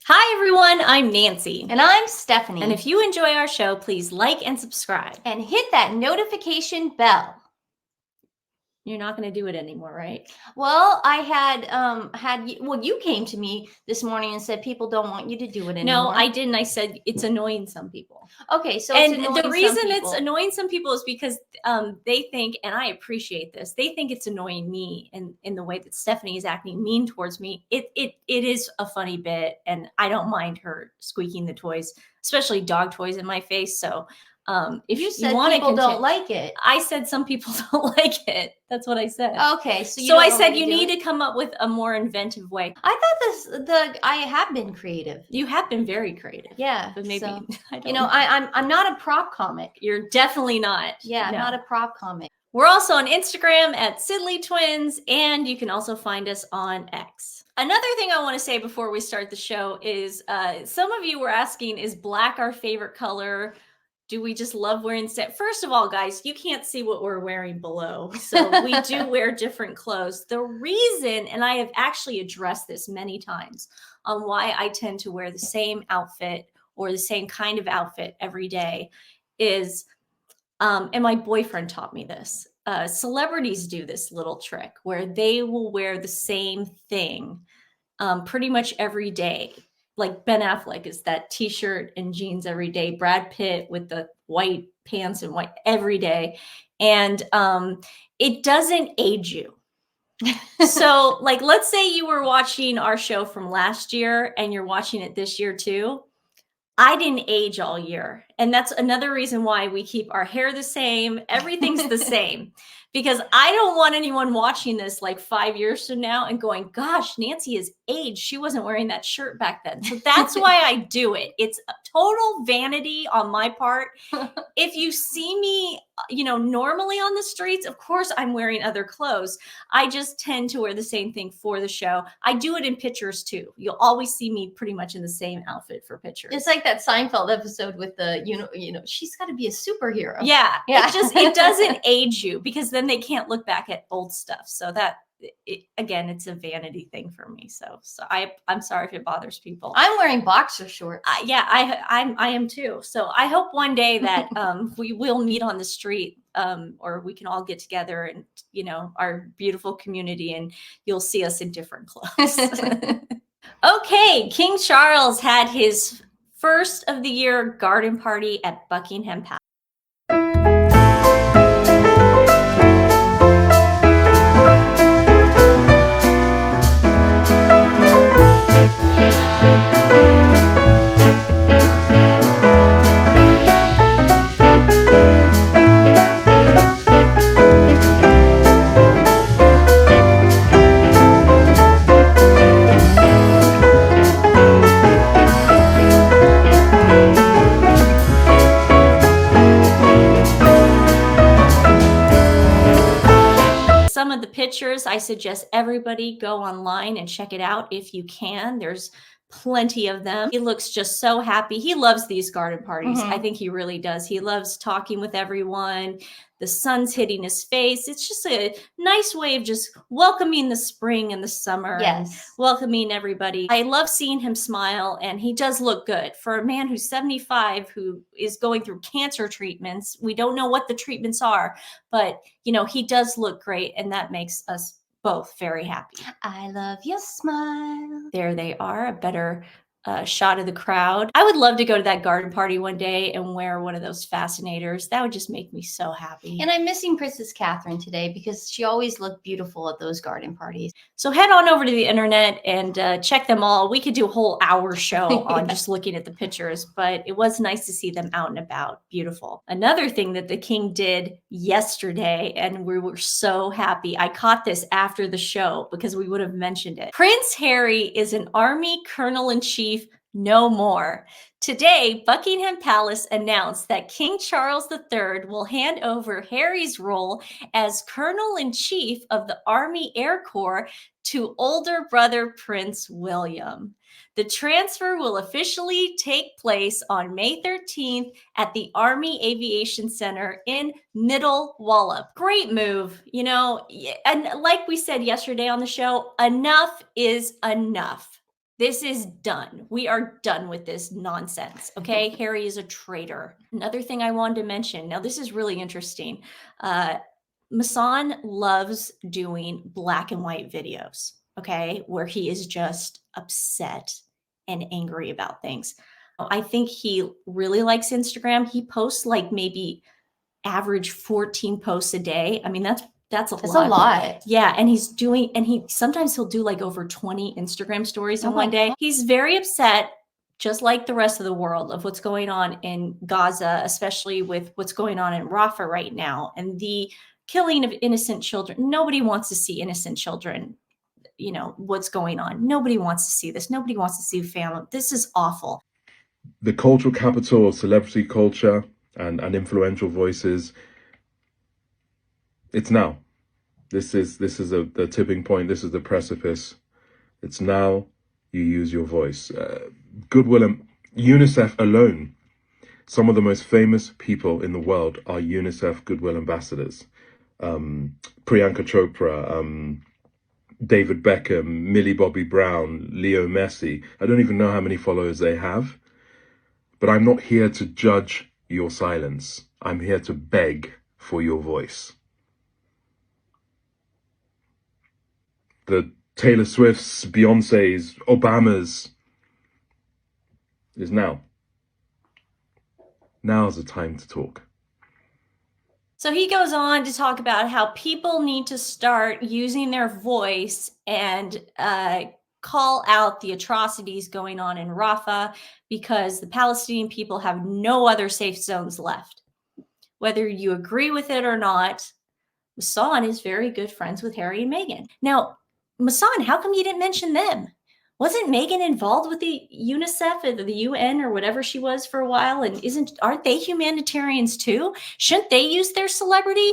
Hi everyone, I'm Nancy. And I'm Stephanie. And if you enjoy our show, please like and subscribe. And hit that notification bell. You're not going to do it anymore, right? Well, I had you came to me this morning and said people don't want you to do it anymore. No, I didn't. I said it's annoying some people. Okay, so and the reason it's annoying some people is because they think, and I appreciate this, they think it's annoying me in the way that Stephanie is acting mean towards me. It is a funny bit, and I don't mind her squeaking the toys, especially dog toys, in my face. So if you said people don't like it. I said some people don't like it. That's what I said. Okay, so I said you need to come up with a more inventive way. I thought I have been creative. You have been very creative. Yeah, but maybe so, I don't I'm not a prop comic. You're definitely not. Yeah, no. Not a prop comic. We're also on Instagram at TWiN, and you can also find us on X. Another thing I want to say before we start the show is some of you were asking, is black our favorite color? Do we just love wearing set? First of all, guys, you can't see what we're wearing below. So we do wear different clothes. The reason, and I have actually addressed this many times on why I tend to wear the same outfit or the same kind of outfit every day is, and my boyfriend taught me this. Celebrities do this little trick where they will wear the same thing pretty much every day. Like Ben Affleck is that t-shirt and jeans every day. Brad Pitt with the white pants and white every day. And it doesn't age you. So like, let's say you were watching our show from last year and you're watching it this year too. I didn't age all year. And that's another reason why we keep our hair the same. Everything's the same. Because I don't want anyone watching this like 5 years from now and going, gosh, Nancy is aged. She wasn't wearing that shirt back then. So that's why I do it. It's a total vanity on my part. If you see me, normally on the streets, of course I'm wearing other clothes. I just tend to wear the same thing for the show. I do it in pictures too. You'll always see me pretty much in the same outfit for pictures. It's like that Seinfeld episode with the, she's got to be a superhero. Yeah. It doesn't age you because then they can't look back at old stuff. So again, it's a vanity thing for me. So I'm sorry if it bothers people. I'm wearing boxer shorts. I am too. So I hope one day that we will meet on the street, or we can all get together and our beautiful community, and you'll see us in different clothes. Okay, King Charles had his first of the year garden party at Buckingham Palace. Some of the pictures, I suggest everybody go online and check it out if you can. There's plenty of them. He looks just so happy. He loves these garden parties. I think he really does. He loves talking with everyone. The sun's hitting his face. It's just a nice way of just welcoming the spring and the summer. Yes. And welcoming everybody. I love seeing him smile, and he does look good. For a man who's 75, who is going through cancer treatments, we don't know what the treatments are, but he does look great, and that makes us both very happy. I love your smile. There they are, a better shot of the crowd. I would love to go to that garden party one day and wear one of those fascinators. That would just make me so happy. And I'm missing Princess Catherine today because she always looked beautiful at those garden parties. So head on over to the internet and check them all. We could do a whole hour show on just looking at the pictures, but it was nice to see them out and about. Beautiful. Another thing that the king did yesterday, and we were so happy. I caught this after the show because we would have mentioned it. Prince Harry is an Army Colonel-in-Chief No more. Today, Buckingham Palace announced that King Charles III will hand over Harry's role as Colonel-in-Chief of the Army Air Corps to older brother Prince William. The transfer will officially take place on May 13th at the Army Aviation Center in Middle Wallop. Great move, you know, and like we said yesterday on the show, enough is enough. This is done. We are done with this nonsense. Okay. Harry is a traitor. Another thing I wanted to mention. Now, this is really interesting. Masan loves doing black and white videos. Okay. Where he is just upset and angry about things. I think he really likes Instagram. He posts like maybe average 14 posts a day. I mean, that's a lot. Yeah, and sometimes he'll do like over 20 Instagram stories in one day. He's very upset, just like the rest of the world, of what's going on in Gaza, especially with what's going on in Rafah right now and the killing of innocent children. Nobody wants to see innocent children, you know, what's going on. Nobody wants to see this. Nobody wants to see family. This is awful. The cultural capital of celebrity culture and influential voices. It's now. This is the tipping point. This is the precipice. It's now. You use your voice. Goodwill and UNICEF alone. Some of the most famous people in the world are UNICEF Goodwill ambassadors. Priyanka Chopra, David Beckham, Millie Bobby Brown, Leo Messi. I don't even know how many followers they have. But I'm not here to judge your silence. I'm here to beg for your voice. The Taylor Swifts, Beyoncés, Obamas is now. Now's the time to talk. So he goes on to talk about how people need to start using their voice and call out the atrocities going on in Rafah because the Palestinian people have no other safe zones left. Whether you agree with it or not, Masan is very good friends with Harry and Meghan. Now, Masan, how come you didn't mention them? Wasn't Meghan involved with the UNICEF or the UN or whatever she was for a while? And aren't they humanitarians too? Shouldn't they use their celebrity?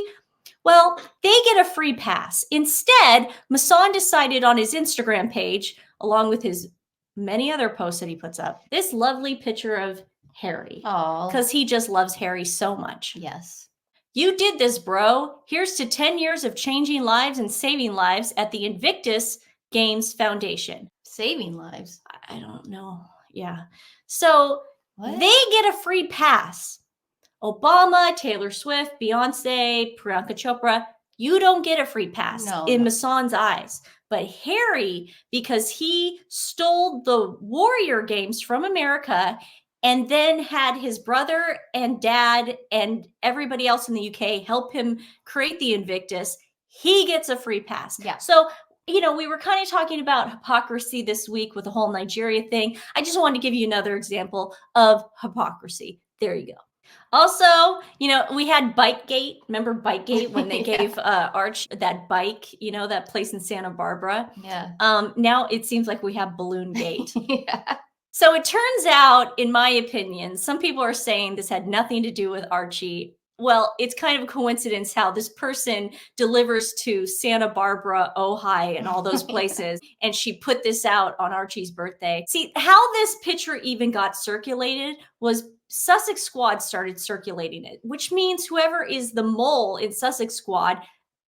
Well, they get a free pass. Instead, Masan decided on his Instagram page, along with his many other posts that he puts up, this lovely picture of Harry. Oh, because he just loves Harry so much. Yes. You did this, bro. Here's to 10 years of changing lives and saving lives at the Invictus Games Foundation. Saving lives? I don't know. Yeah. So they get a free pass. Obama, Taylor Swift, Beyonce, Priyanka Chopra, you don't get a free pass in Masan's eyes. But Harry, because he stole the Warrior Games from America and then had his brother and dad and everybody else in the UK help him create the Invictus, he gets a free pass. Yeah. So, you know, we were kind of talking about hypocrisy this week with the whole Nigeria thing. I just wanted to give you another example of hypocrisy. There you go. Also, you know, we had Bikegate. Remember Bikegate when they gave Arch that bike, you know, that place in Santa Barbara? Yeah. Now it seems like we have Balloon Gate. Yeah. So it turns out, in my opinion, some people are saying this had nothing to do with Archie. Well, it's kind of a coincidence how this person delivers to Santa Barbara, Ojai, and all those places. And she put this out on Archie's birthday. See, how this picture even got circulated was Sussex Squad started circulating it, which means whoever is the mole in Sussex Squad,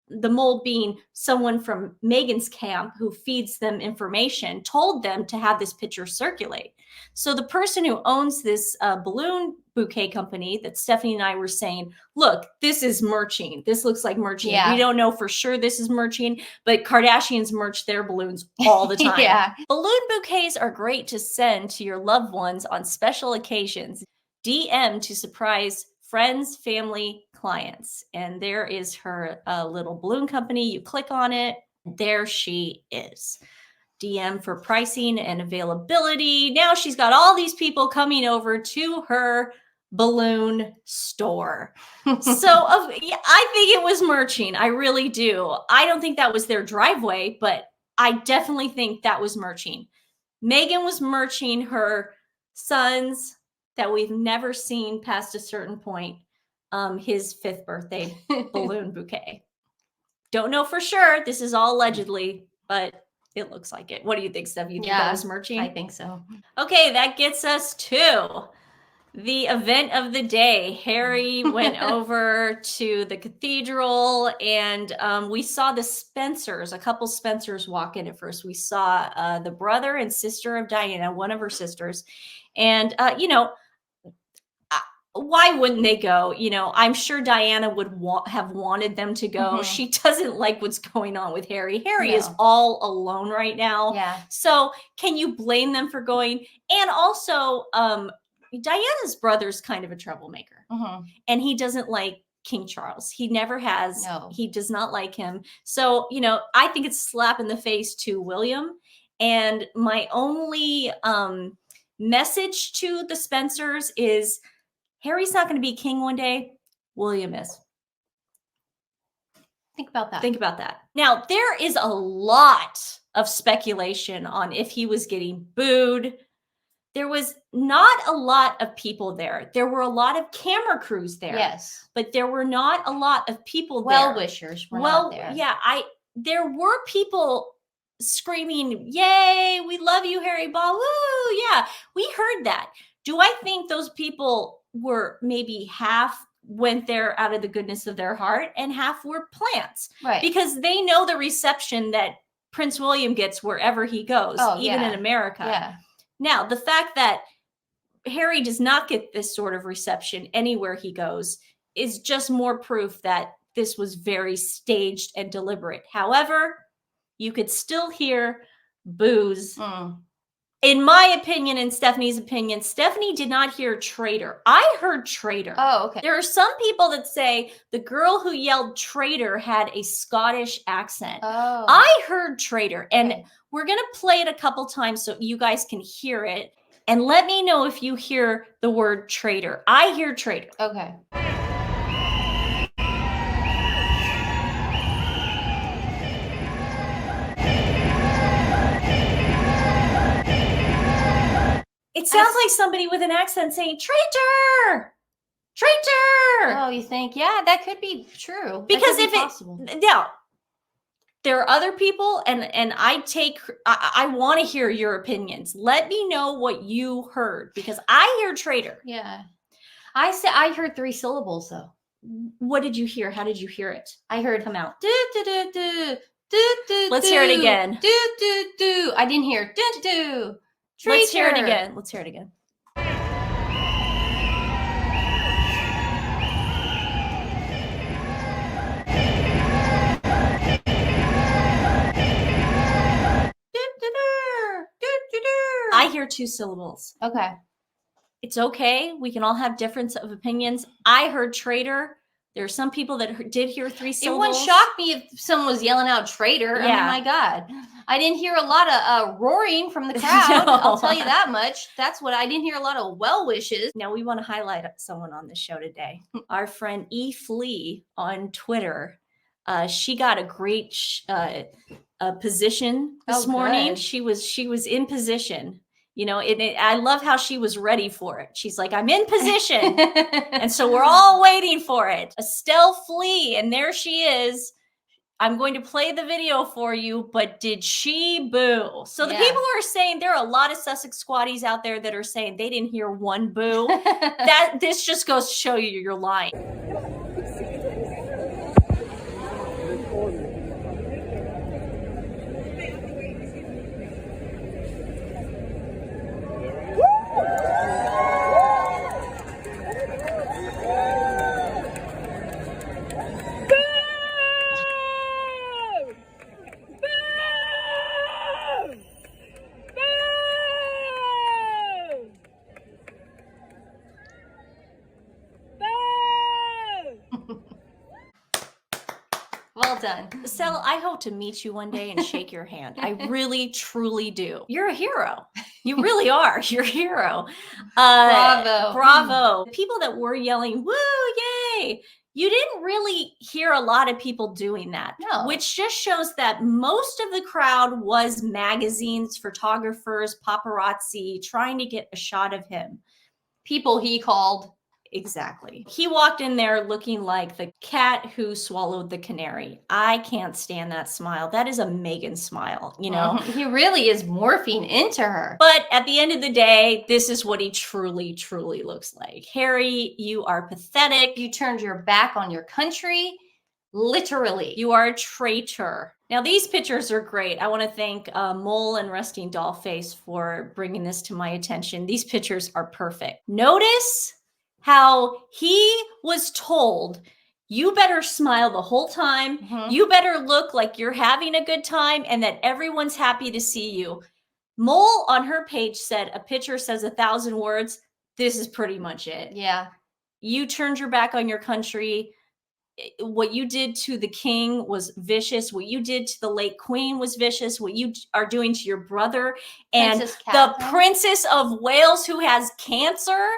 the mole being someone from Meghan's camp who feeds them information, told them to have this picture circulate. So the person who owns this balloon bouquet company that Stephanie and I were saying, look, this is merching. This looks like merching. Yeah. We don't know for sure this is merching, but Kardashians merch their balloons all the time. Yeah. Balloon bouquets are great to send to your loved ones on special occasions. DM to surprise friends, family, clients. And there is her little balloon company. You click on it. There she is. DM for pricing and availability. Now she's got all these people coming over to her balloon store. So I think it was merching. I really do. I don't think that was their driveway, but I definitely think that was merching. Meghan was merching her sons that we've never seen past a certain point, his 5th birthday balloon bouquet. Don't know for sure. This is all allegedly, but it looks like it. What do you think, Steph? You think that was smirching? I think so. Okay, that gets us to the event of the day. Harry went over to the cathedral, and we saw the Spencers, a couple Spencers walk in at first. We saw the brother and sister of Diana, one of her sisters. And, why wouldn't they go? I'm sure Diana would have wanted them to go. She doesn't like what's going on with Harry. Harry is all alone right now. Yeah. So can you blame them for going? And also, Diana's brother's kind of a troublemaker, and he doesn't like King Charles. He never has. No. He does not like him. So, I think it's a slap in the face to William. And my only message to the Spencers is, Harry's not going to be king one day. William is. Think about that. Think about that. Now, there is a lot of speculation on if he was getting booed. There was not a lot of people there. There were a lot of camera crews there. Yes. But there were not a lot of people there. Well-wishers were not there. Yeah, there were people screaming, "Yay, we love you, Harry Ball." Woo, yeah. We heard that. Do I think those people were maybe half went there out of the goodness of their heart and half were plants? Right. Because they know the reception that Prince William gets wherever he goes, even in America. Yeah. Now, the fact that Harry does not get this sort of reception anywhere he goes is just more proof that this was very staged and deliberate. However, you could still hear boos. In my opinion and Stephanie's opinion, Stephanie did not hear traitor. I heard traitor. Oh, okay. There are some people that say the girl who yelled traitor had a Scottish accent. Oh. I heard traitor, and we're going to play it a couple times so you guys can hear it. And let me know if you hear the word traitor. I hear traitor. Okay. It sounds like somebody with an accent saying, "Traitor! Traitor!" Oh, you think? Yeah, that could be true. Because if possible. Now, there are other people, and I want to hear your opinions. Let me know what you heard, because I hear traitor. Yeah. I heard 3 syllables though. What did you hear? How did you hear it? I heard Come out. do do do do do do. Let's hear it again. Do do do. I didn't hear do do. Traitor. Let's hear it again. Let's hear it again. I hear 2 syllables. Okay. It's okay. We can all have difference of opinions. I heard traitor. There are some people that did hear 3 syllables. It wouldn't shock me if someone was yelling out traitor. Yeah. I mean, my God. I didn't hear a lot of roaring from the crowd. No. I'll tell you that much. That's what I didn't hear a lot of well wishes. Now, we want to highlight someone on the show today. Our friend E. Flea on Twitter. She got a great position this morning. Good. She was in position. I love how she was ready for it. She's like, "I'm in position." And so we're all waiting for it. Estelle Flea, and there she is. I'm going to play the video for you, but did she boo? So the people who are saying, there are a lot of Sussex squatties out there that are saying they didn't hear one boo. This just goes to show you're lying. Well done. Estelle, I hope to meet you one day and shake your hand. I really, truly do. You're a hero. You really are. You're a hero. Bravo. Bravo. People that were yelling, "Woo, yay!" You didn't really hear a lot of people doing that, No. which just shows that most of the crowd was magazines, photographers, paparazzi trying to get a shot of him. People he called. Exactly. He walked in there looking like the cat who swallowed the canary. I can't stand that smile. That is a Meghan smile, you know? He really is morphing into her. But at the end of the day, this is what he truly, truly looks like. Harry, you are pathetic. You turned your back on your country, literally. You are a traitor. Now, these pictures are great. I want to thank Mole and Resting Dollface for bringing this to my attention. These pictures are perfect. Notice how he was told, you better smile the whole time. You better look like you're having a good time and that everyone's happy to see you. Mole on her page said, a picture says 1,000 words. This is pretty much it. Yeah. You turned your back on your country. What you did to the king was vicious. What you did to the late queen was vicious. What you are doing to your brother and the Princess of Wales who has cancer.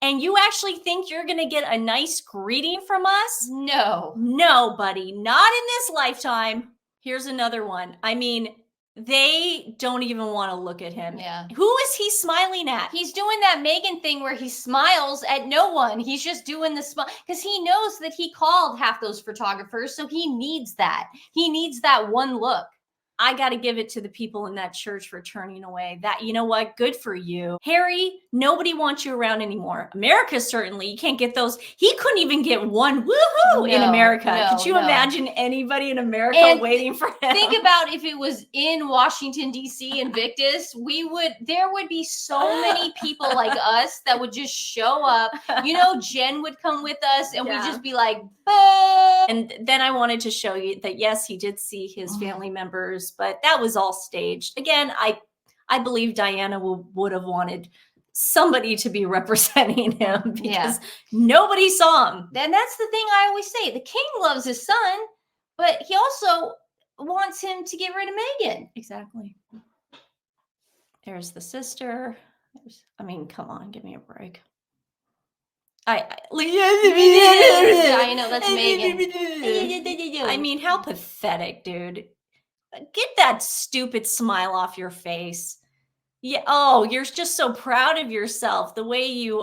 And you actually think you're going to get a nice greeting from us? No. No, buddy. Not in this lifetime. Here's another one. I mean, they don't even want to look at him. Yeah. Who is he smiling at? He's doing that Meghan thing where he smiles at no one. He's just doing the smile because he knows that he called half those photographers. So he needs that. He needs that one look. I got to give it to the people in that church for turning away. That, you know what? Good for you. Harry, nobody wants you around anymore. America, certainly. You can't get those. He couldn't even get one woohoo in America. Could you imagine anybody in America waiting for him? Think about if it was in Washington, D.C. Invictus, there would be so many people like us that would just show up. You know, Jen would come with us and we'd just be like, bah! And then I wanted to show you that, yes, he did see his family members, but that was all staged. Again, I believe Diana would have wanted somebody to be representing him because nobody saw him. And that's the thing I always say. The king loves his son, but he also wants him to get rid of Meghan. Exactly. There's the sister. I mean, come on, give me a break. I know, that's Meghan. I mean, how pathetic, dude. Get that stupid smile off your face. Yeah. Oh, you're just so proud of yourself. The way you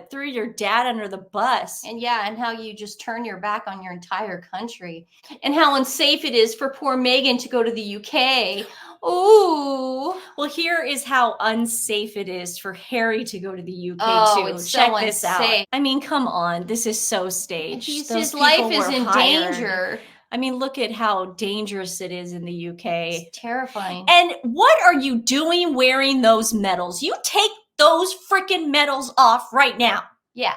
threw your dad under the bus. And how you just turn your back on your entire country. And how unsafe it is for poor Meghan to go to the UK. Ooh. Well, here is how unsafe it is for Harry to go to the UK too. It's Check so this unsafe. out. I mean, come on. This is so staged. His life is in danger. I mean, look at how dangerous it is in the UK. It's terrifying. And what are you doing wearing those medals? You take those freaking medals off right now. Yeah.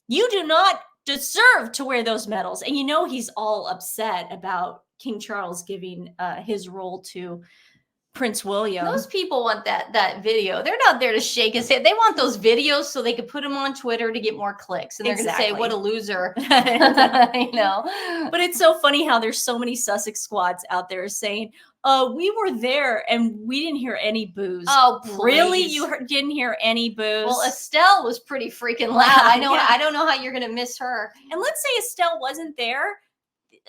You do not deserve to wear those medals. And you know he's all upset about King Charles giving his role to Prince William. Those people want that video. They're not there to shake his head. They want those videos so they could put them on Twitter to get more clicks. And they're going to say, what a loser. I know. But it's so funny how there's so many Sussex squads out there saying, we were there and we didn't hear any boos. Oh, please. Really? You didn't hear any boos? Well, Estelle was pretty freaking loud. I know. I don't know how you're going to miss her. And let's say Estelle wasn't there.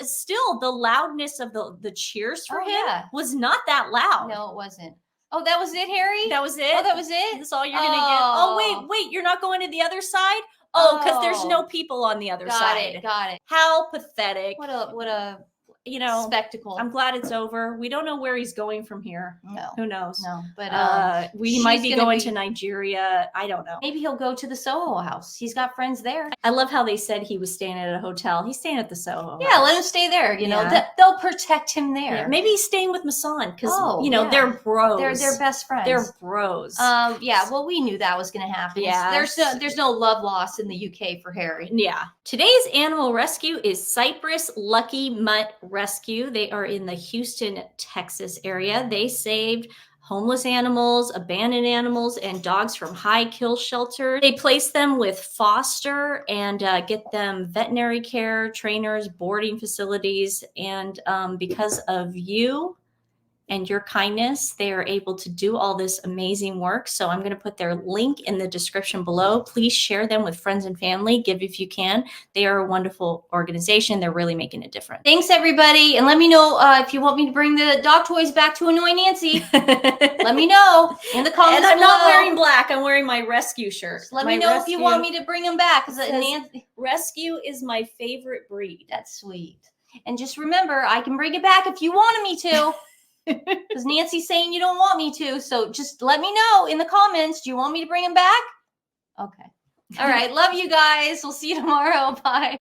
Still, the loudness of the cheers for him was not that loud. No, it wasn't. Oh, that was it, Harry? That was it? Oh, that was it? That's all you're going to get? Oh, wait, you're not going to the other side? Oh, because there's no people on the other side. Got it. How pathetic. What a spectacle. I'm glad it's over. We don't know where he's going from here. No. Who knows? No. But we might be going to Nigeria. I don't know. Maybe he'll go to the Soho House. He's got friends there. I love how they said he was staying at a hotel. He's staying at the Soho House. Yeah, let him stay there. You know, they'll protect him there. Yeah, maybe he's staying with Masan because they're bros. They're best friends. They're bros. Well, we knew that was going to happen. Yeah. There's no love lost in the UK for Harry. Yeah. Today's animal rescue is Cypress Lucky Mutt Rescue. They are in the Houston, Texas area. They saved homeless animals, abandoned animals, and dogs from high kill shelters. They place them with foster and get them veterinary care, trainers, boarding facilities. And because of you and your kindness, they are able to do all this amazing work. So I'm going to put their link in the description below. Please share them with friends and family. Give if you can. They are a wonderful organization. They're really making a difference. Thanks, everybody. And let me know if you want me to bring the dog toys back to annoy Nancy. Let me know in the comments And I'm below. not wearing black. I'm wearing my rescue shirt. Just let me know if you want me to bring them back. Because Nancy, rescue is my favorite breed. That's sweet. And just remember, I can bring it back if you wanted me to. Because Nancy's saying you don't want me to. So just let me know in the comments. Do you want me to bring him back? Okay. All right. Love you guys. We'll see you tomorrow. Bye.